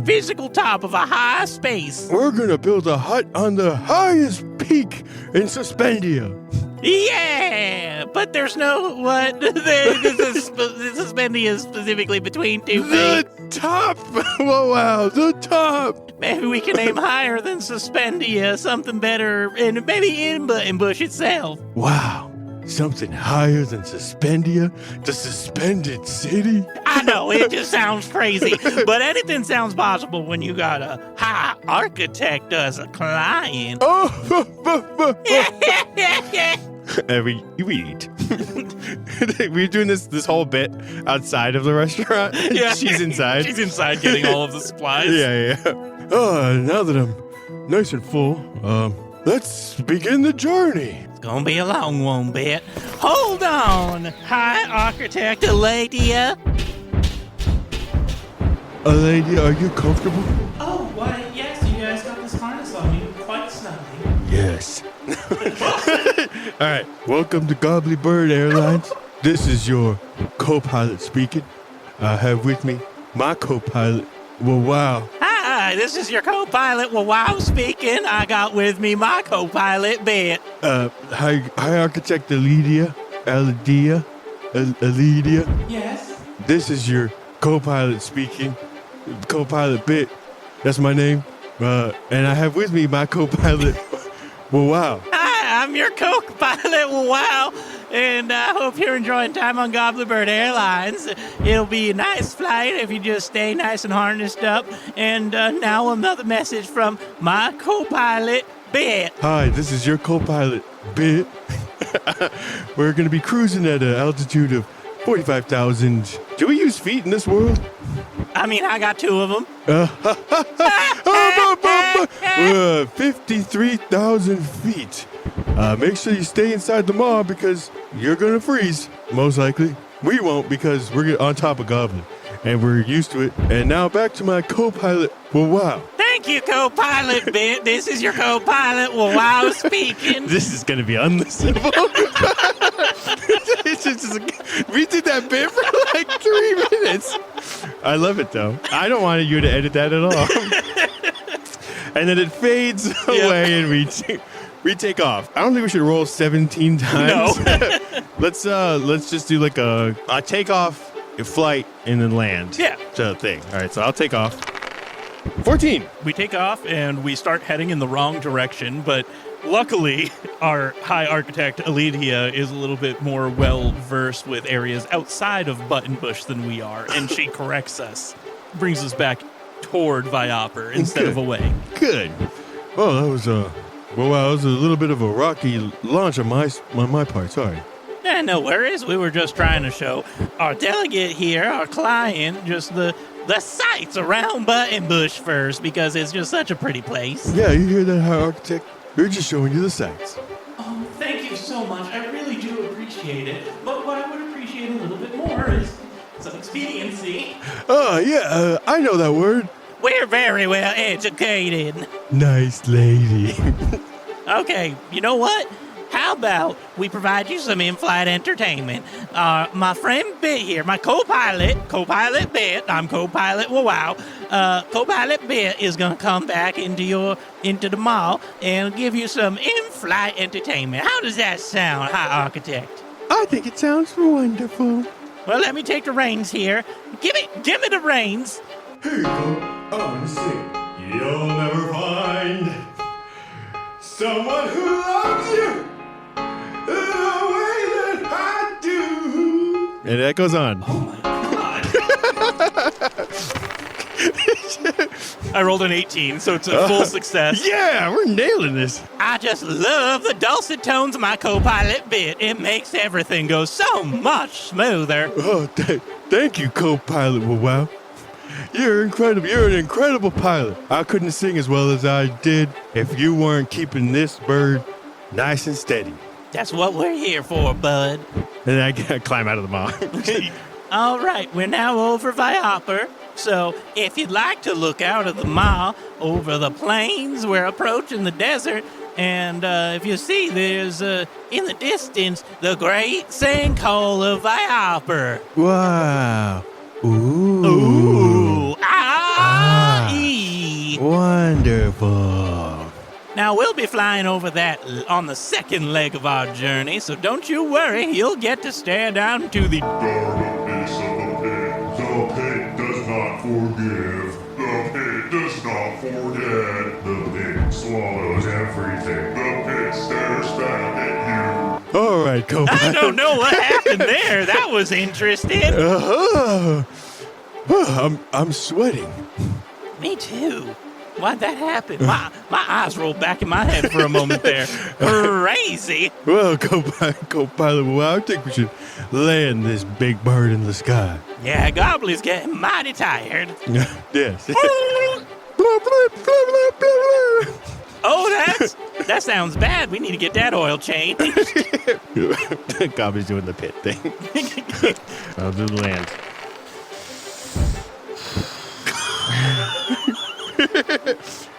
Physical top of a high space.
We're going to build a hut on the highest peak in Suspendia.
Yeah, but there's no what. This Suspendia is specifically between two peaks.
The top! Wow, the top!
Maybe we can aim higher than Suspendia, something better, and maybe in Buttonbush itself.
Wow, something higher than Suspendia? The suspended city?
I know, it just sounds crazy, but anything sounds possible when you got a high architect as a client.
And we eat. We're doing this whole bit outside of the restaurant.
Yeah.
She's inside.
She's inside getting all of the supplies.
Yeah. Now that I'm nice and full, let's begin the journey.
It's gonna be a long one, bit. Hold on, High Architect Eladia.
Eladia, are you comfortable?
Oh, why, yes, you guys got this harness on you quite snugly.
Yes. All right, welcome to Gobbly Bird Airlines. This is your co-pilot speaking. I have with me my co-pilot, Wow.
Hi, this is your co-pilot, Wow speaking. I got with me my co-pilot, Bit.
Hi, Architect Eladia.
Yes?
This is your co-pilot speaking. Co-pilot Bit. That's my name. And I have with me my co-pilot, Wow.
Hi, I'm your co-pilot, Wow. And I hope you're enjoying time on Gobbly Bird Airlines. It'll be a nice flight if you just stay nice and harnessed up. And now another message from my co-pilot, Bit.
Hi, this is your co-pilot, Bit. We're going to be cruising at an altitude of 45,000. Do we use feet in this world?
I mean, I got two of them.
53,000 feet. Make sure you stay inside the mall because you're going to freeze, most likely. We won't because we're on top of Goblin, and we're used to it. And now back to my co-pilot, Wow.
Thank you, co-pilot Bit. This is your co-pilot, Wow speaking.
This is going to be unlistenable. We did that bit for like 3 minutes. I love it, though. I don't want you to edit that at all. And then it fades away and we take off. I don't think we should roll 17 times. No. Let's just do like a takeoff, a flight, and then land.
Yeah.
Thing. All right, so I'll take off. 14.
We take off and we start heading in the wrong direction, but luckily our high architect Eladia is a little bit more well-versed with areas outside of Buttonbush than we are, and she corrects us, brings us back toward Viopper instead of away.
Good. Well, that was a little bit of a rocky launch on my part. Sorry.
No worries. We were just trying to show our delegate here, our client, just the sights around Buttonbush first because it's just such a pretty place.
Yeah, you hear that, high architect? We're just showing you the sights.
Oh, thank you so much. I really do appreciate it. But what I would appreciate a little bit more is some expediency.
Oh, yeah, I know that word.
We're very well educated.
Nice lady.
Okay, you know what? How about we provide you some in-flight entertainment? My friend Bit here, my co-pilot Bit, I'm co-pilot Wow. Co-pilot Bit is gonna come back into the mall and give you some in-flight entertainment. How does that sound, High Architect?
I think it sounds wonderful.
Well, let me take the reins here. Give me the reins.
Here you go. I want to sing. You'll never find someone who loves you the way that I do.
And that goes on.
Oh my God.
I rolled an 18, so it's a full success.
Yeah, we're nailing this.
I just love the dulcet tones of my co-pilot bit. It makes everything go so much smoother.
Oh, thank you, co-pilot Wow. You're incredible. You're an incredible pilot. I couldn't sing as well as I did if you weren't keeping this bird nice and steady.
That's what we're here for, bud.
And I climb out of the maw.
All right, we're now over Viaper. So if you'd like to look out of the maw over the plains, we're approaching the desert. And if you see, there's in the distance the great sinkhole of Viaper.
Wow. Ooh.
Ooh.
Wonderful.
Now, we'll be flying over that on the second leg of our journey, so don't you worry, you'll get to stare down to the
darkness of the pit. The pit does not forgive. The pit does not forget. The pit swallows everything. The pit stares back at you.
All right, co-pilot.
I don't know what happened there. That was interesting.
I'm sweating.
Me too. Why'd that happen? My eyes rolled back in my head for a moment there. Crazy.
Well, co-pilot, I think we should land this big bird in the sky.
Yeah, Gobbly's getting mighty tired.
Yes.
Oh, that sounds bad. We need to get that oil changed.
Gobbly's doing the pit thing. I'll do the land.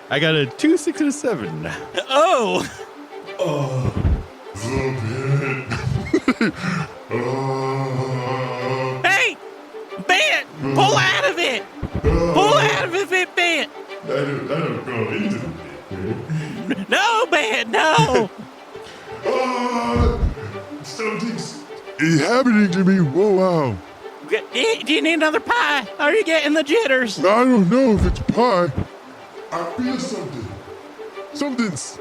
I got a 2, 6, and a 7.
Oh!
Oh, the pit.
Hey! Bit! Pull out of it! Pull out of it, Bit!
I don't go into the pit.
No, Bit, no!
Something's happening to me. Whoa, wow.
Do you need another pie? Are you getting the jitters?
I don't know if it's pie. I feel something. Something's...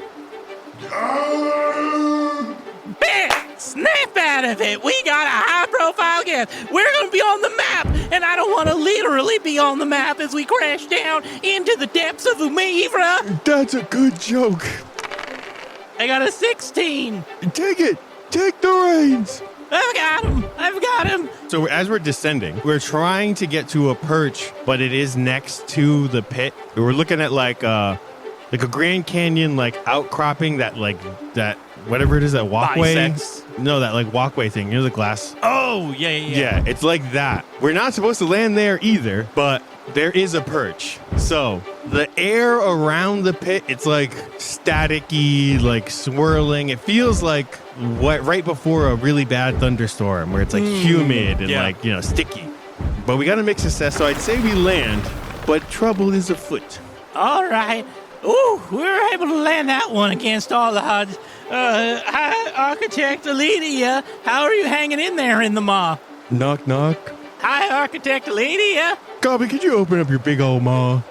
Bit! Snap out of it! We got a high-profile guest. We're going to be on the map, and I don't want to literally be on the map as we crash down into the depths of Evarow.
That's a good joke.
I got a 16.
Take it. Take the reins.
I've got him.
So as we're descending, we're trying to get to a perch, but it is next to the pit. We're looking at like a Grand Canyon outcropping that whatever it is, that walkway.
Bisects.
No, that walkway thing. You know, the glass.
Oh, yeah.
Yeah, it's like that. We're not supposed to land there either, but there is a perch. So the air around the pit, it's staticky, swirling. It feels like right before a really bad thunderstorm where it's humid and sticky. But we got a mixed success, so I'd say we land, but trouble is afoot.
All right. Ooh, we were able to land that one against all the odds. Hi, Architect Aledia. How are you hanging in there in the maw?
Knock, knock.
Hi, Architect Aledia.
Gobbly, could you open up your big old maw?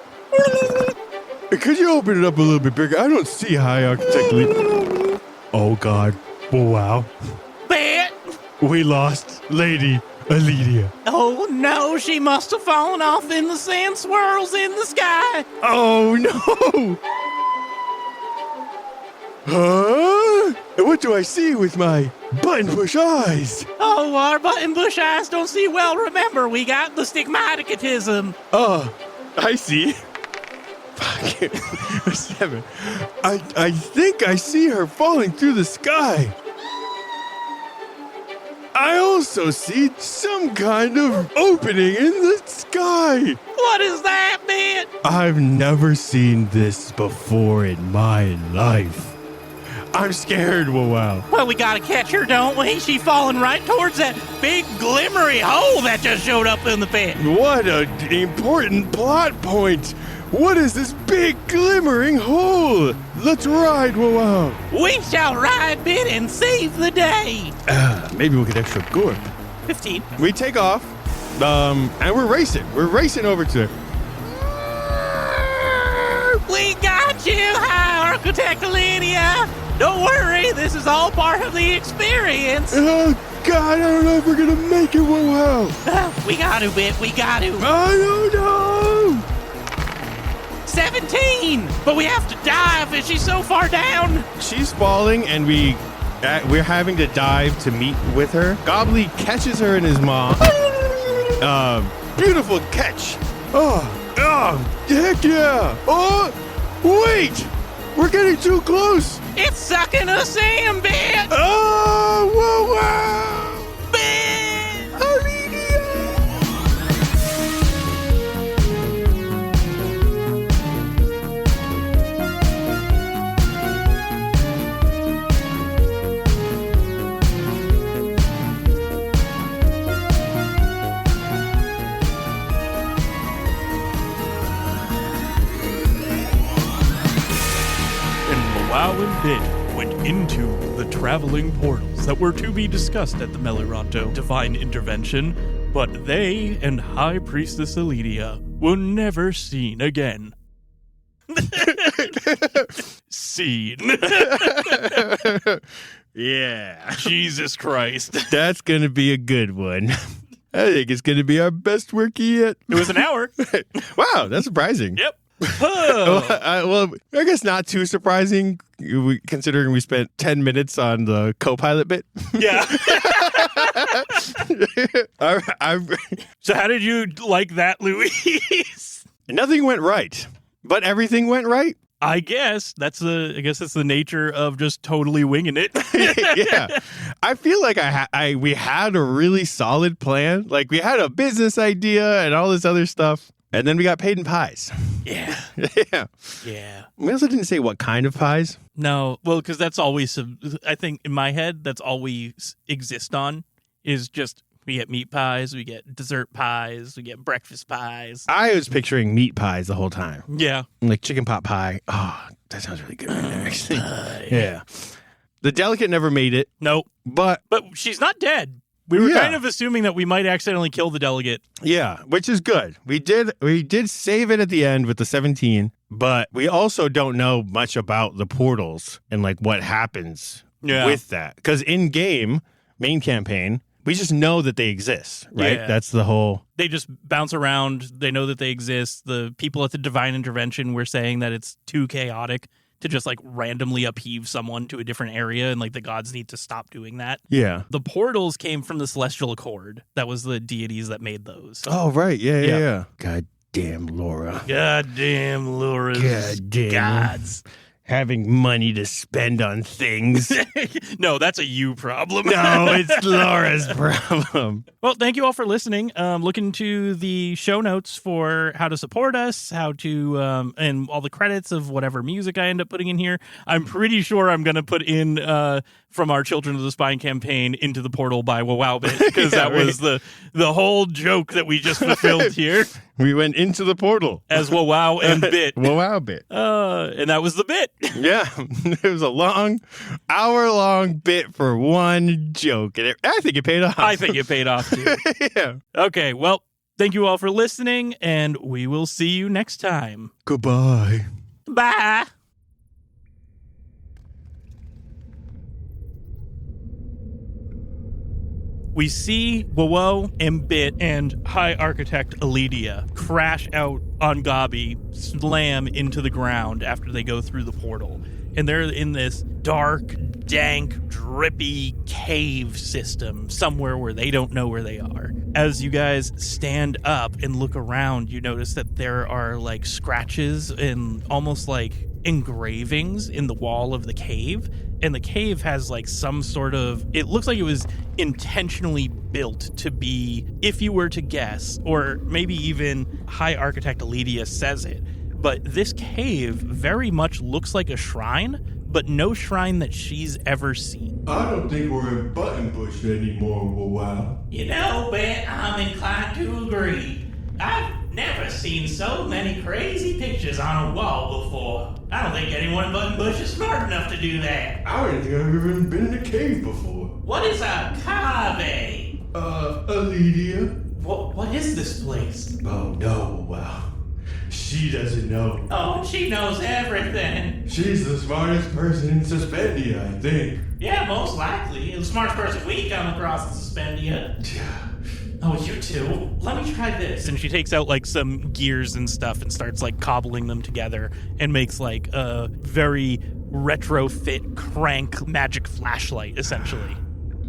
Could you open it up a little bit bigger? I don't see hi, Architect Aledia. Oh, God. Wow.
Bet.
We lost Lady Aledia.
Oh, no. She must have fallen off in the sand swirls in the sky.
Oh, no. Huh? What do I see with my Buttonbush eyes?
Oh, our Buttonbush eyes don't see well. Remember, we got the stigmaticatism.
Oh, I see. Fuck it. 7. I think I see her falling through the sky. I also see some kind of opening in the sky.
What is that, man?
I've never seen this before in my life. I'm scared, wow.
Well, we gotta catch her, don't we? She's falling right towards that big glimmery hole that just showed up in the pit.
What an important plot point. What is this big glimmering hole? Let's ride, wow.
We shall ride, Bit, and save the day.
Maybe we'll get extra gorp.
15.
We take off, and we're racing. We're racing over to...
We got you, Hi, Architect Aledia. Don't worry, this is all part of the experience.
Oh, God, I don't know if we're going to make it, wow.
We got to, Bit, we got to.
I don't know.
17, but we have to dive, and she's so far down.
She's falling, and we're having to dive to meet with her. Gobbly catches her in his maw. Beautiful catch. Oh, heck yeah. Oh, wait. We're getting too close.
It's sucking us in, Bit.
Oh, whoa, wow.
Bit.
Wow and Bit went into the traveling portals that were to be discussed at the Meliranto Divine Intervention, but they and High Priestess Elydia were never seen again. Scene.
Yeah.
Jesus Christ.
That's going to be a good one. I think it's going to be our best work yet.
It was an hour.
Wow, that's surprising.
Yep.
Well, I guess not too surprising, considering we spent 10 minutes on the co-pilot bit.
Yeah. So how did you like that, Luis?
Nothing went right, but everything went right.
I guess that's the nature of just totally winging it.
Yeah, I feel like we had a really solid plan. Like we had a business idea and all this other stuff. And then we got paid in pies.
Yeah.
Yeah.
Yeah.
We also didn't say what kind of pies.
No. Well, because that's always, I think in my head, that's all we exist on is just we get meat pies, we get dessert pies, we get breakfast pies.
I was picturing meat pies the whole time.
Yeah.
Like chicken pot pie. Oh, that sounds really good right there, actually. Yeah. The delegate never made it.
Nope.
But
she's not dead. We were kind of assuming that we might accidentally kill the delegate.
Yeah, which is good. We did save it at the end with the 17, but we also don't know much about the portals and like what happens with that. Because in game, main campaign, we just know that they exist, right?
Yeah.
That's the whole...
They just bounce around. They know that they exist. The people at the Divine Intervention were saying that it's too chaotic to just like randomly upheave someone to a different area, and like the gods need to stop doing that.
Yeah.
The portals came from the Celestial Accord. That was the deities that made those.
Oh, right. Yeah. God damn Laura.
Goddamn Laura's gods.
Having money to spend on things.
No, that's a you problem.
No, it's Laura's problem.
Well, thank you all for listening. Look into the show notes for how to support us, how to, and all the credits of whatever music I end up putting in here. I'm pretty sure I'm going to put in from our Children of the Spine campaign Into the Portal by Wowowbit, because that was the whole joke that we just fulfilled here.
We went into the portal.
As Wow and Bit.
Wowowbit.
And that was the bit.
Yeah. It was a hour-long bit for one joke. And I think it paid off.
I think it paid off, too.
Yeah.
Okay, well, thank you all for listening, and we will see you next time.
Goodbye.
Bye. We see Wowo and Bit and High Architect Elydia crash out on Gobbly, slam into the ground after they go through the portal. And they're in this dark, dank, drippy cave system somewhere where they don't know where they are. As you guys stand up and look around, you notice that there are like scratches and almost like engravings in the wall of the cave. And the cave has like some sort of, it looks like it was intentionally built to be, if you were to guess, or maybe even High Architect Elydia says it, but this cave very much looks like a shrine, but no shrine that she's ever seen.
I don't think we're in Buttonbush anymore, wow.
You know, Bet, I'm inclined to agree. I've never seen so many crazy pictures on a wall before. I don't think anyone in Buttonbush is smart enough to do that.
I don't think I've even been in a cave before.
What is a cave?
Elydia?
What is this place?
Oh, no, wow. She doesn't know.
Oh, she knows everything.
She's the smartest person in Suspendia, I think.
Yeah, most likely. The smartest person we come across in Suspendia.
Yeah.
Oh, you two, let me try this. And she takes out like some gears and stuff and starts like cobbling them together and makes like a very retrofit crank magic flashlight, essentially.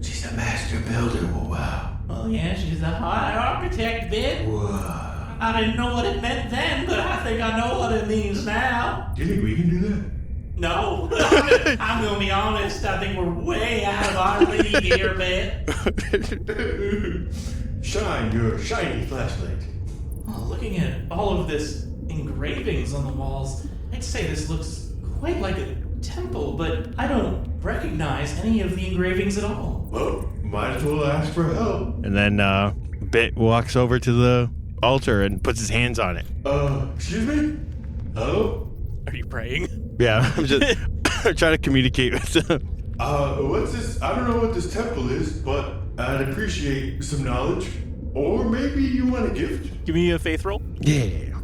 She's a master builder. Wow.
Oh, yeah, she's a hot architect, Ben.
Whoa.
I didn't know what it meant then, but I think I know what it means now.
Do you think we can do that?
No. I'm going to be honest. I think we're way out of our league here, Ben.
Shine your shiny flashlight.
Oh, looking at all of this engravings on the walls, I'd say this looks quite like a temple, but I don't recognize any of the engravings at all.
Well, might as well ask for help.
And then Bit walks over to the altar and puts his hands on it.
Excuse me? Hello?
Are you praying?
Yeah, I'm just trying to communicate with them.
What's this? I don't know what this temple is, but I'd appreciate some knowledge. Or maybe you want a gift?
Give me a faith roll.
Yeah.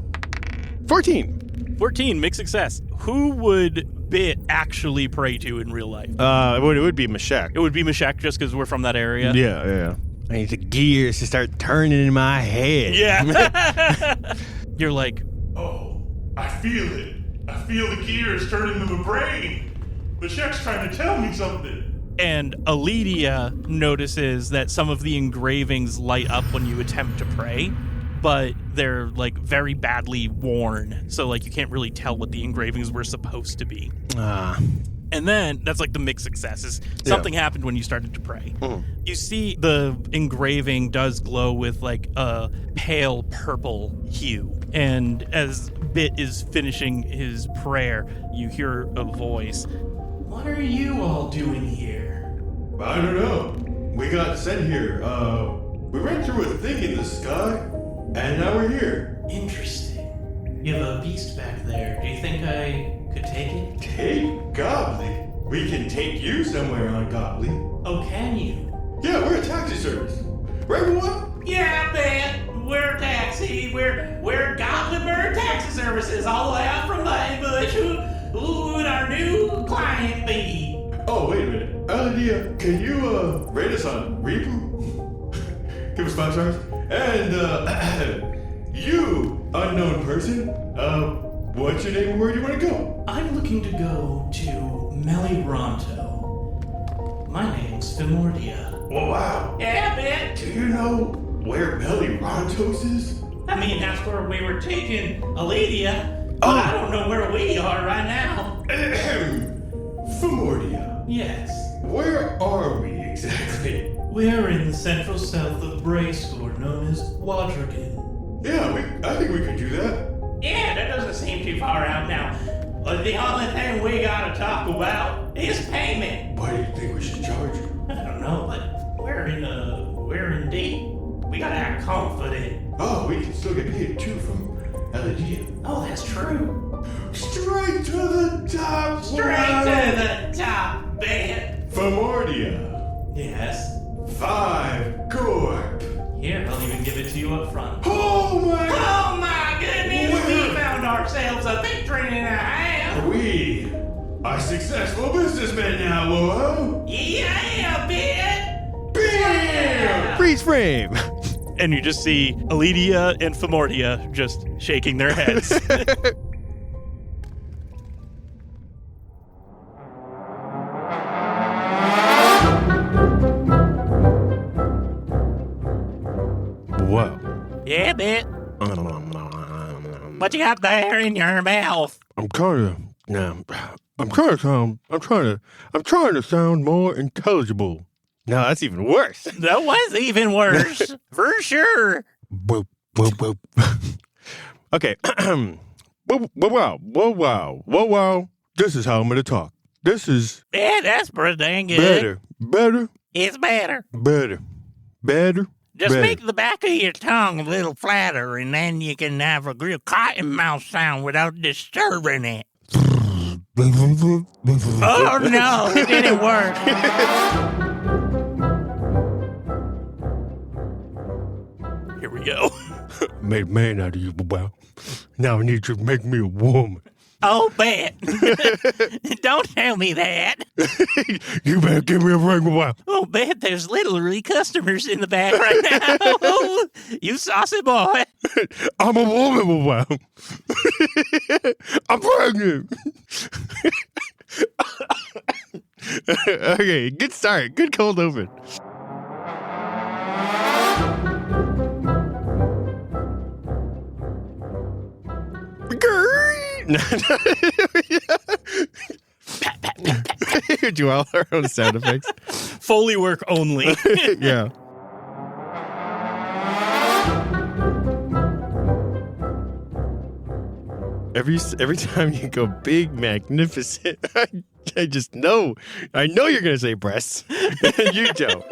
14.
14, mixed success. Who would Bit actually pray to in real life?
It would be Meshach.
It would be Meshach just because we're from that area?
Yeah. I need the gears to start turning in my head.
Yeah. You're like,
oh, I feel it. I feel the gears turning to the brain. The check's trying to tell me something.
And Aledia notices that some of the engravings light up when you attempt to pray, but they're like very badly worn. So like you can't really tell what the engravings were supposed to be. And then that's like the mixed successes. Something happened when you started to pray. You see the engraving does glow with like a pale purple hue. And as Bit is finishing his prayer, you hear a voice. What are you all doing here?
I don't know. We got sent here. We ran through a thing in the sky, and now we're here.
Interesting. You have a beast back there. Do you think I could take it?
Take Gobbly? We can take you somewhere on Gobbly.
Oh, can you?
Yeah, we're a taxi service. Right, boy?
Yeah, I bet. We're a taxi. We're Gobbly Bird Taxi Services all the way out from Buttonbush. Who would our new client be?
Oh, wait a minute. Aledia, can you rate us on Reboot? Give us 5 stars. And you, unknown person, what's your name and where do you want to go?
I'm looking to go to Melibronto. My name's Fimordia.
Oh, wow.
Yeah, I bet.
Do you know where Melibrontos is?
I mean, that's where we were taking Aledia. But I don't know where we are right now.
Fimordia.
Yes.
Where are we exactly?
We're in the central south of Brayscore, known as Wadrigan.
Yeah, I think we could do that.
Yeah, that doesn't seem too far out now. The only thing we gotta talk about is payment.
Why do you think we should charge you?
I don't know, but we're in deep. We gotta act confident.
Oh, we can still get paid too from Aledia.
Oh, that's true.
Straight to the top.
Straight to the top, man.
Fimordia.
Yes.
5 Gorp.
Here, I'll even give it to you up front.
Oh my
goodness, we found ourselves a patron and a half.
We are successful businessmen now, whoa.
Yeah, bitch.
Bam!
Freeze frame.
And you just see Aledia and Fimordia just shaking their heads.
Whoa.
Yeah, bitch. What you got there in your mouth?
I'm trying to sound more intelligible. No, that's even worse.
That was even worse. For sure.
Okay. Wow. This is how I'm going to talk. This is...
Yeah, that's pretty dang good.
Better.
It's better. Just make the back of your tongue a little flatter, and then you can have a real cotton mouth sound without disturbing it. Oh, no, it didn't work.
Here we go.
Made a man out of you, wow. Now I need you to make me a woman.
Oh, bet. Don't tell me that.
You better give me a ring while.
Oh, bet there's literally customers in the back right now. You saucy boy.
I'm a woman while. I'm pregnant. Okay, good start. Good cold open. Do all our own sound effects.
Foley work only.
Yeah. Every time you go big, magnificent, I just know. I know you're going to say breasts. You don't.